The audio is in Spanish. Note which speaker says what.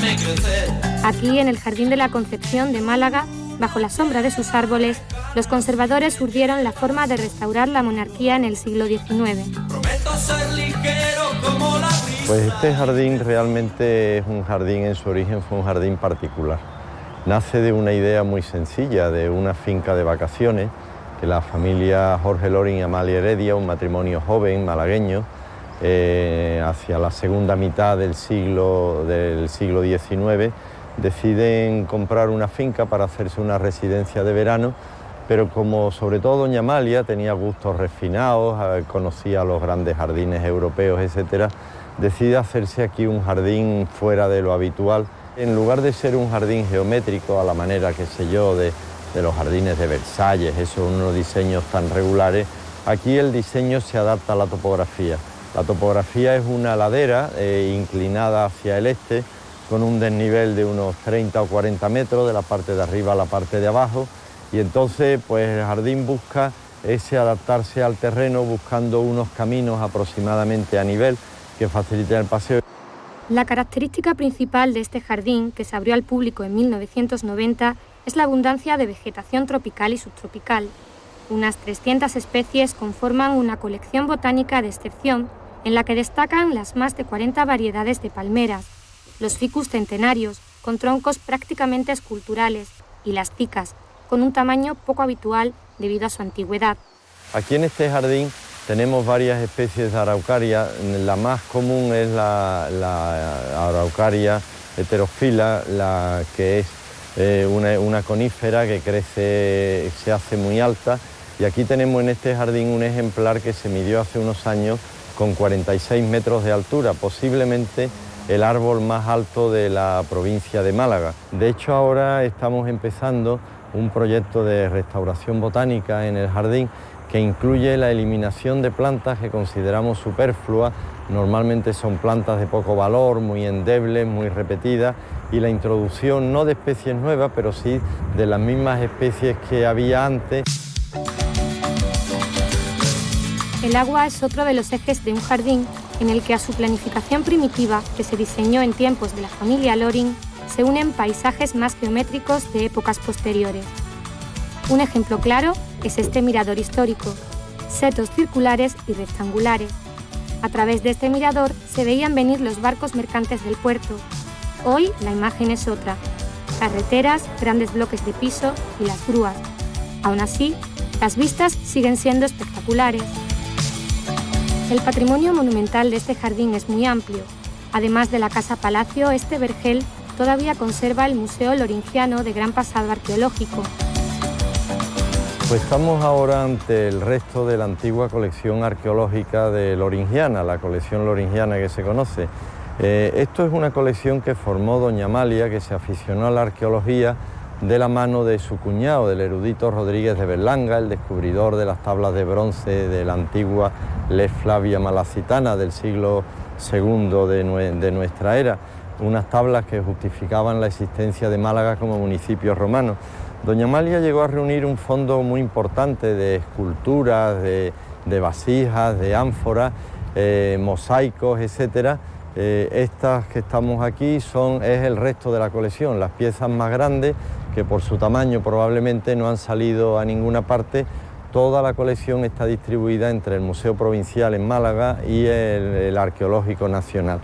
Speaker 1: déjale crecer.
Speaker 2: Aquí, en el Jardín de la Concepción de Málaga, bajo la sombra de sus árboles, los conservadores urdieron la forma de restaurar la monarquía en el siglo XIX.
Speaker 1: Prometo ser ligero como la brisa.
Speaker 3: Pues este jardín realmente es un jardín, en su origen fue un jardín particular. Nace de una idea muy sencilla, de una finca de vacaciones, que la familia Jorge Loring y Amalia Heredia, un matrimonio joven malagueño, hacia la segunda mitad del siglo XIX, deciden comprar una finca para hacerse una residencia de verano, pero como sobre todo doña Amalia tenía gustos refinados, conocía los grandes jardines europeos, etc., decide hacerse aquí un jardín fuera de lo habitual. En lugar de ser un jardín geométrico a la manera, qué sé yo, de los jardines de Versalles, esos unos diseños tan regulares, aquí el diseño se adapta a la topografía. La topografía es una ladera inclinada hacia el este, con un desnivel de unos 30 o 40 metros de la parte de arriba a la parte de abajo, y entonces pues el jardín busca ese adaptarse al terreno, buscando unos caminos aproximadamente a nivel que faciliten el paseo.
Speaker 2: La característica principal de este jardín, que se abrió al público en 1990, es la abundancia de vegetación tropical y subtropical. Unas 300 especies conforman una colección botánica de excepción, en la que destacan las más de 40 variedades de palmeras, los ficus centenarios, con troncos prácticamente esculturales, y las cicas, con un tamaño poco habitual debido a su antigüedad.
Speaker 3: Aquí en este jardín tenemos varias especies de araucaria. La más común es la araucaria heterofila, la que es una conífera que crece, se hace muy alta, y aquí tenemos en este jardín un ejemplar que se midió hace unos años con 46 metros de altura, posiblemente el árbol más alto de la provincia de Málaga. De hecho, ahora estamos empezando un proyecto de restauración botánica en el jardín que incluye la eliminación de plantas que consideramos superfluas. Normalmente son plantas de poco valor, muy endebles, muy repetidas, y la introducción no de especies nuevas, pero sí de las mismas especies que había antes.
Speaker 2: El agua es otro de los ejes de un jardín en el que a su planificación primitiva, que se diseñó en tiempos de la familia Loring, se unen paisajes más geométricos de épocas posteriores. Un ejemplo claro es este mirador histórico, setos circulares y rectangulares. A través de este mirador se veían venir los barcos mercantes del puerto. Hoy la imagen es otra: carreteras, grandes bloques de piso y las grúas. Aún así, las vistas siguen siendo espectaculares. El patrimonio monumental de este jardín es muy amplio. Además de la Casa Palacio, este vergel todavía conserva el Museo Loringiano de gran pasado arqueológico.
Speaker 3: Pues estamos ahora ante el resto de la antigua colección arqueológica de Loringiana, la colección loringiana que se conoce. Esto es una colección que formó doña Amalia, que se aficionó a la arqueología de la mano de su cuñado, del erudito Rodríguez de Berlanga, el descubridor de las tablas de bronce de la antigua Les Flavia Malacitana del siglo II de nuestra era, unas tablas que justificaban la existencia de Málaga como municipio romano. Doña Amalia llegó a reunir un fondo muy importante de esculturas, de vasijas, de ánforas, mosaicos, etc. Estas que estamos aquí es el resto de la colección, las piezas más grandes, que por su tamaño probablemente no han salido a ninguna parte. Toda la colección está distribuida entre el Museo Provincial en Málaga y el Arqueológico Nacional.